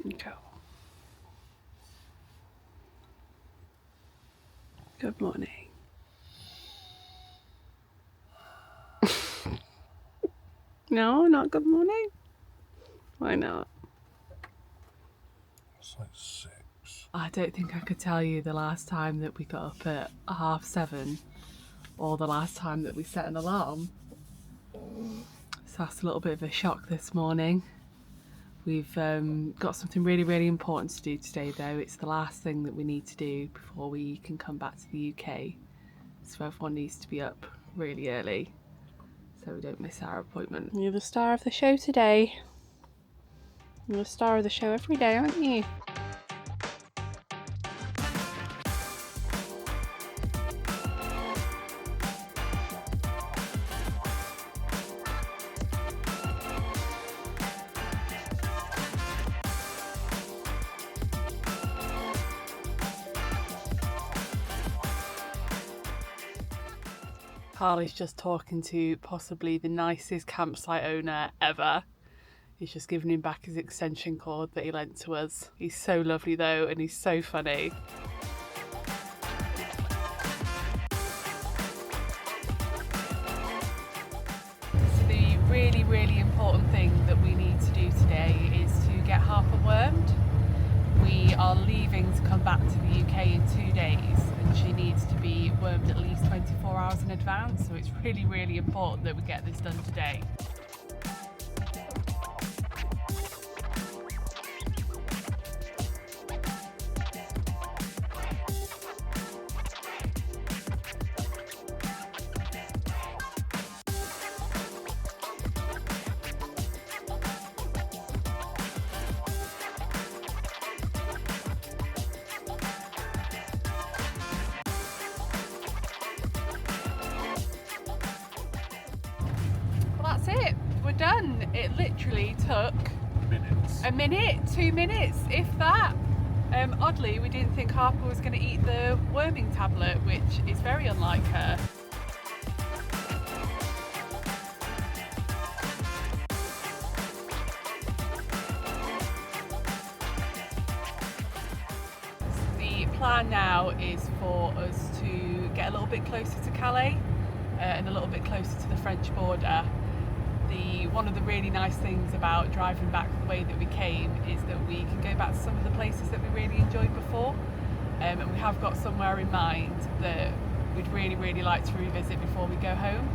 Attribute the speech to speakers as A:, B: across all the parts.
A: Okay. Good morning. No, not good morning. Why not?
B: It's like 6.
C: I don't think I could tell you the last time that we got up at 7:30 or the last time that we set an alarm. So that's a little bit of a shock this morning. We've got something really, really important to do today though. It's the last thing that we need to do before we can come back to the UK. So everyone needs to be up really early so we don't miss our appointment.
A: You're the star of the show today. You're the star of the show every day, aren't you?
C: Carly's just talking to possibly the nicest campsite owner ever. He's just given him back his extension cord that he lent to us. He's so lovely though, and he's so funny. So the really, really important thing that we need to do today is to get Harper wormed. We are leaving to come back to the UK in 2 days, and she needs to be wormed at least 24 hours in advance, so it's really, really important that we get this done today. That's it, we're done. It literally took
B: Minutes.
C: a minute, 2 minutes, if that. Oddly, we didn't think Harper was going to eat the worming tablet, which is very unlike her. The plan now is for us to get a little bit closer to Calais and a little bit closer to the French border. One of the really nice things about driving back the way that we came is that we can go back to some of the places that we really enjoyed before, and we have got somewhere in mind that we'd really, really like to revisit before we go home,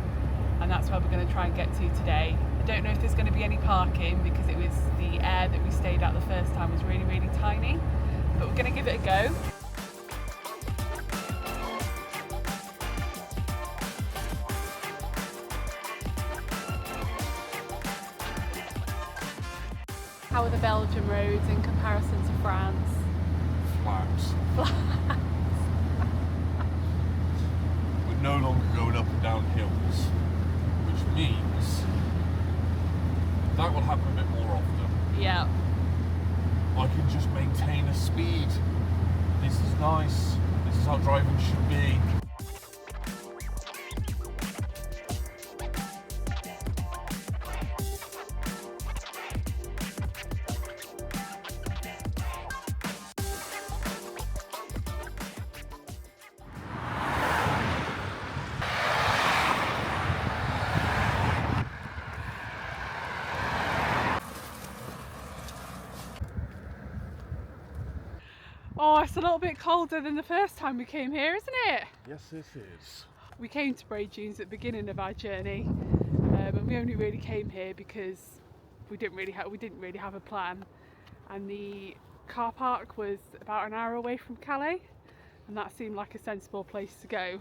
C: and that's where we're going to try and get to today. I don't know if there's going to be any parking because it was the air that we stayed at the first time was really, really tiny, but we're going to give it a go. How are the Belgium roads in comparison to France?
B: Flat. We're no longer going up and down hills, which means that will happen a bit more often.
C: Yeah.
B: I can just maintain a speed. This is nice. This is how driving should be.
C: Oh, it's a little bit colder than the first time we came here, isn't it?
B: Yes, it is.
C: We came to Bray Dunes at the beginning of our journey, and we only really came here because we didn't really have a plan, and the car park was about an hour away from Calais, and that seemed like a sensible place to go.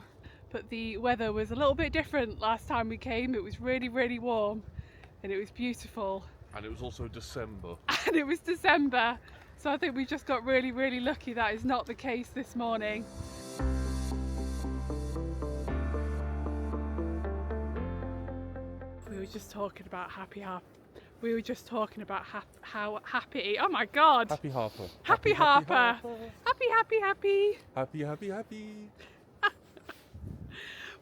C: But the weather was a little bit different last time we came. It was really, really warm, and it was beautiful.
B: And it was also December.
C: And it was December, so I think we just got really, really lucky. That is not the case this morning. We were just talking about We were just talking about how happy. Oh my God!
B: Happy Harper.
C: Happy Harper. Happy.
B: Happy.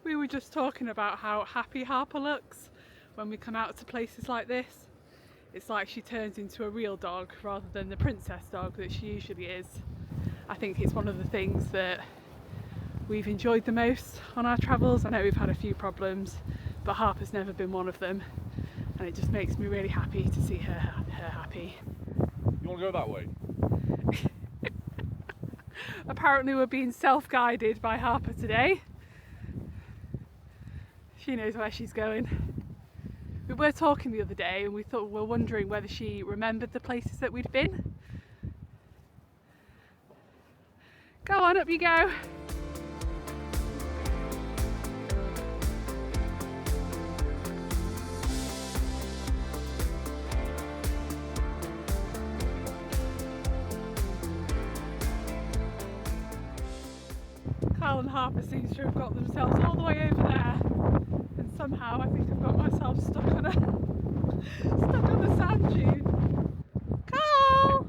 C: We were just talking about how happy Harper looks when we come out to places like this. it's like she turns into a real dog rather than the princess dog that she usually is. I think it's one of the things that we've enjoyed the most on our travels. I know we've had a few problems, but Harper's never been one of them, and it just makes me really happy to see her happy.
B: You want to go that way?
C: Apparently we're being self-guided by Harper today. She knows where she's going. We were talking the other day and we were wondering whether she remembered the places that we'd been. Go on, up you go. Carl and Harper seem to have got themselves all the way over there, and somehow I think I've got myself stuck on the sand dune. Carl!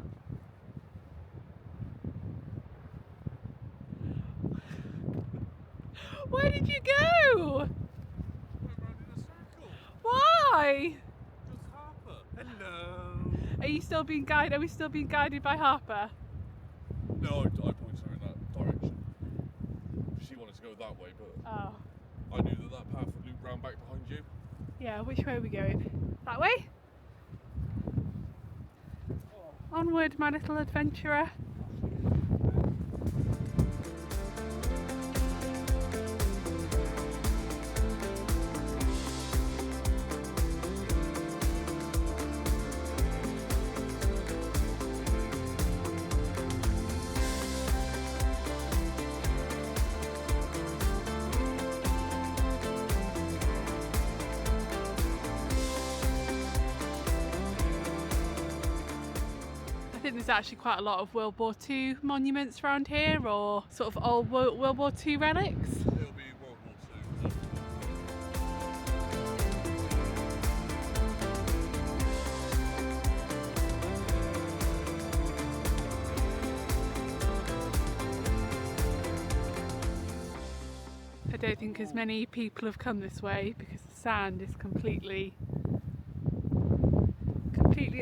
C: Where did you go?
B: Went round in a circle.
C: Why?
B: Just Harper. Hello.
C: Are you still being guided? Are we still being guided by Harper?
B: No, I pointed her in that direction. She wanted to go that way, but
C: Oh.
B: I knew that path would loop round back behind you.
C: Yeah, which way are we going? That way? Onward, my little adventurer. I think there's actually quite a lot of World War II monuments around here, or sort of old World War II relics.
B: It'll be World War II.
C: I don't think as many people have come this way because the sand is completely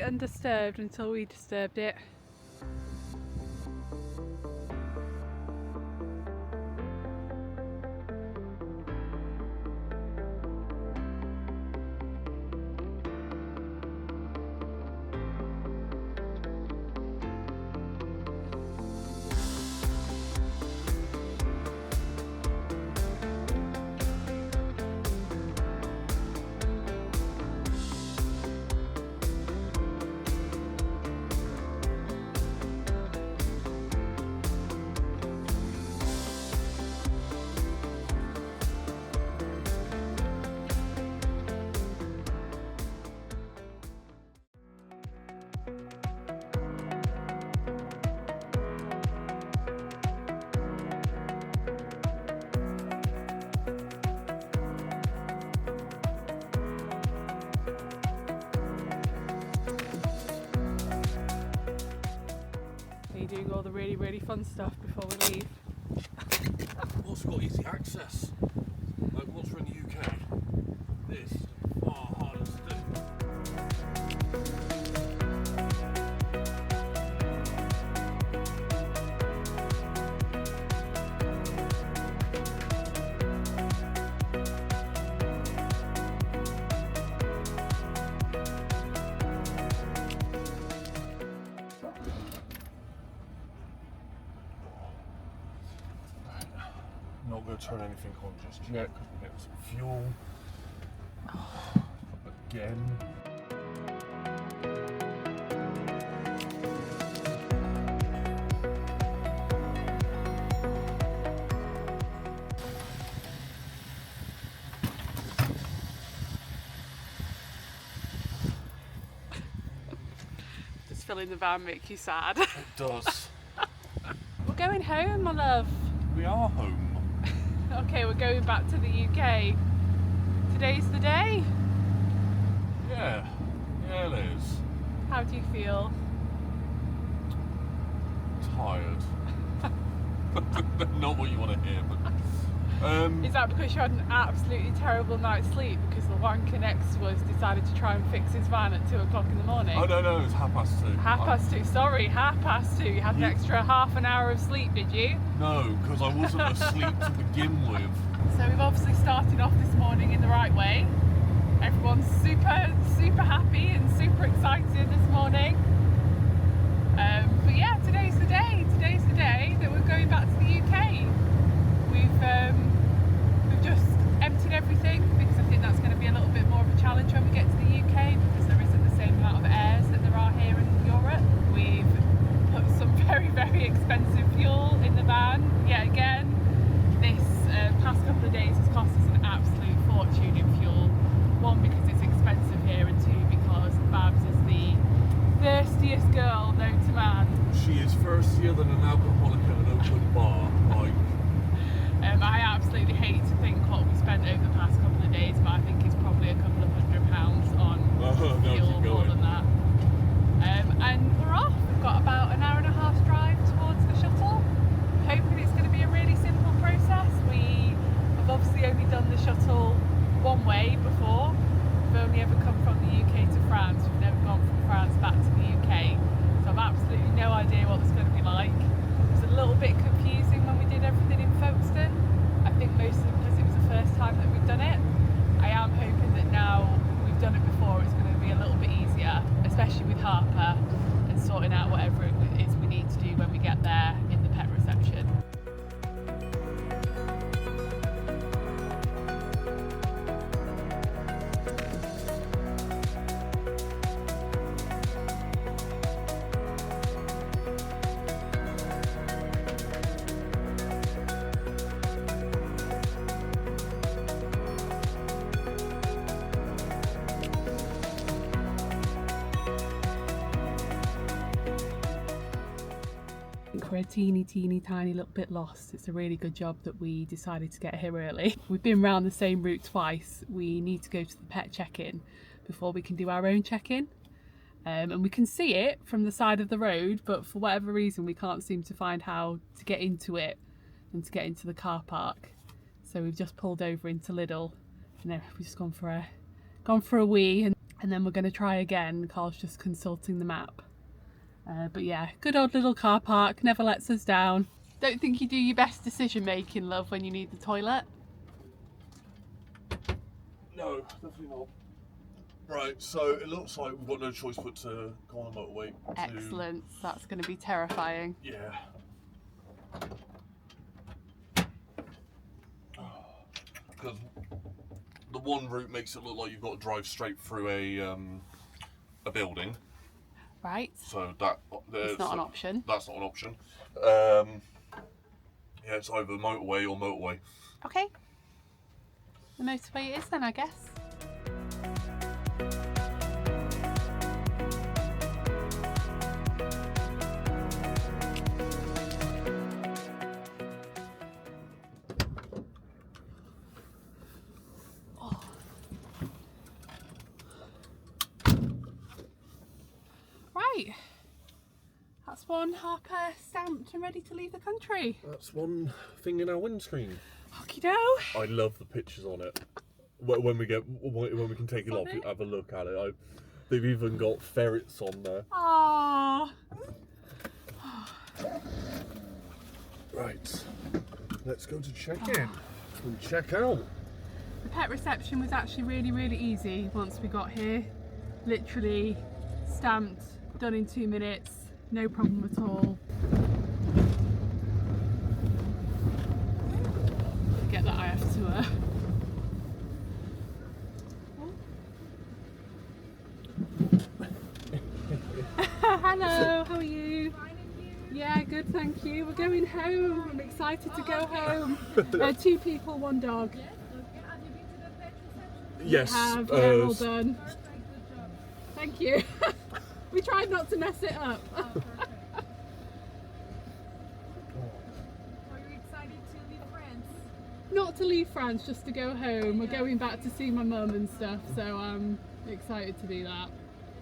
C: undisturbed until we disturbed it. Doing all the really fun stuff before we leave.
B: We've also got easy access. Like once we're in the UK, this is far harder to do. Not going to turn anything on just yet because we're getting some fuel. Again.
C: Does filling the van make you sad?
B: It does.
C: We're going home, my love.
B: We are home.
C: Okay, we're going back to the UK. Today's the day.
B: Yeah. Yeah, it is.
C: How do you feel?
B: Tired. Not what you want to hear, but
C: Is that because you had an absolutely terrible night's sleep because the wanker next to us decided to try and fix his van at 2 o'clock in the morning?
B: Oh no, it's 2:30.
C: 2:30, sorry, 2:30. You had an extra half an hour of sleep, did you?
B: No, because I wasn't asleep to begin with.
C: So we've obviously started off this morning in the right way. Everyone's super happy and super excited this morning. But yeah, today's the day. Today's the day that we're going back to the UK. We've just emptied everything because I think that's going to be a little bit more of a challenge when we get to the UK because there isn't the same amount of airs that there are here in Europe. We've put some very expensive fuel in the van yet again. This past couple of days has cost us an absolute fortune in fuel. One, because it's expensive here, and two, because Babs is the thirstiest girl known to man.
B: She is thirstier than an alcoholic at an open bar.
C: I absolutely hate to think what we spent over the past couple of days, but I think it's probably a couple of £100 on fuel, more than that. And we're off. We've got about an hour and a half drive towards the shuttle. Hoping it's going to be a really simple process. We have obviously only done the shuttle one way before. We've only ever come from the UK to France. We've never gone from France back to the UK. So I've absolutely no idea what it's going to be like. It was a little bit confusing when we did everything in Folkestone. I think mostly because it was the first time that we've done it. I am hoping that now we've done it before, it's going to be a little bit easier, especially with Harper and sorting out whatever it is we need to do when we get there in the pet reception. We're a teeny tiny little bit lost. It's a really good job that we decided to get here early. We've been round the same route twice. We need to go to the pet check-in before we can do our own check-in, and we can see it from the side of the road, but for whatever reason we can't seem to find how to get into it and to get into the car park. So we've just pulled over into Lidl and then we've just gone for a wee, and then we're going to try again. Carl's just consulting the map. But yeah, good old little car park, never lets us down. Don't think you do your best decision making, love, when you need the toilet?
B: No, definitely not. Right, so it looks like we've got no choice but to go on the motorway.
A: Excellent, that's going to be terrifying.
B: Yeah. Because the one route makes it look like you've got to drive straight through a building.
A: Right.
B: So that
A: it's not an option.
B: That's not an option. Yeah, it's either motorway or motorway.
A: Okay. The motorway it is then, I guess. That's one Harper stamped and ready to leave the country.
B: That's one thing in our windscreen.
A: Okie doke.
B: I love the pictures on it. When we can take it off, have a look at it. They've even got ferrets on there.
A: Aww.
B: Right, let's go to check-in and check out.
A: The pet reception was actually really easy once we got here. Literally stamped, done in 2 minutes. No problem at all. Forget that I have to Hello, how are you?
D: Fine, and you?
A: Yeah, good, thank you. We're going home. I'm excited to go home. 2 people, 1 dog.
D: Yes, okay. Have you been to the pet reception?
B: Yes.
A: Have, yeah, well done.
D: Perfect, good job.
A: Thank you. We tried not to mess it up.
D: Oh, perfect. Are you excited to leave France?
A: Not to leave France, just to go home. We're going back to see my mum and stuff, so I'm excited to do that.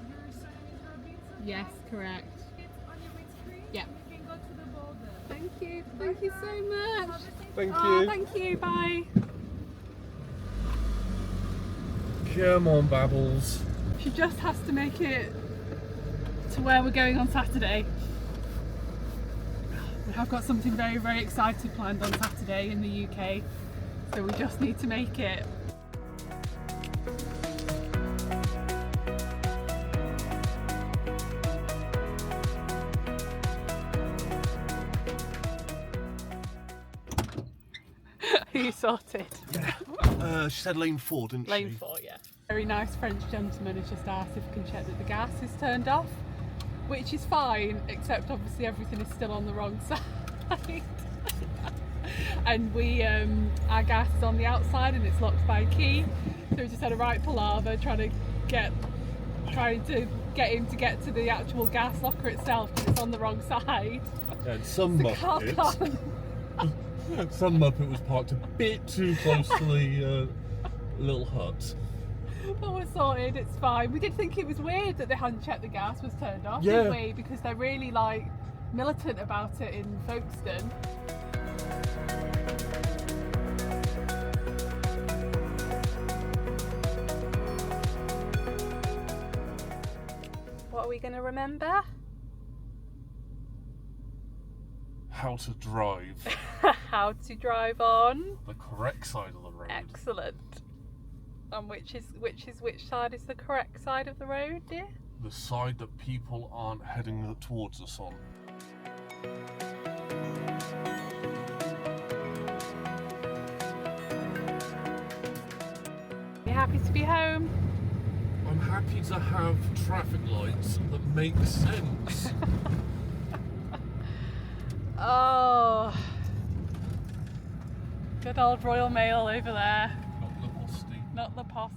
D: Your surname is Robinson?
A: Yes, correct.
D: It's on your windscreen?
A: Yeah.
D: We can go to the border.
A: Thank you so much.
D: Have a safe
B: Thank
A: Oh,
B: you.
A: thank you. Bye.
B: Come on, Babbles.
A: She just has to make it to where we're going on Saturday. We have got something very, very exciting planned on Saturday in the UK, so we just need to make it. Are you sorted?
B: She said lane 4, didn't
A: Lane
B: she?
A: 4, yeah. Very nice French gentleman has just asked if we can check that the gas is turned off, which is fine, except obviously everything is still on the wrong side. And our gas is on the outside and it's locked by a key, so we just had a right palaver trying to get him to get to the actual gas locker itself because it's on the wrong side.
B: And some
A: The car
B: Muppet.
A: can't.
B: Some Muppet was parked a bit too close to the little hut.
A: But we're sorted, it's fine. We did think it was weird that they hadn't checked the gas was turned off,
B: Yeah.
A: didn't we? Because they're really like militant about it in Folkestone. What are we going to remember?
B: How to drive
A: How to drive on.
B: the correct side of the road.
A: Excellent. And which side is the correct side of the road, dear?
B: The side that people aren't heading towards us on.
A: You happy to be home?
B: I'm happy to have traffic lights that make sense.
A: Oh, good old Royal Mail over there.
B: Not the postie.
A: Not the post.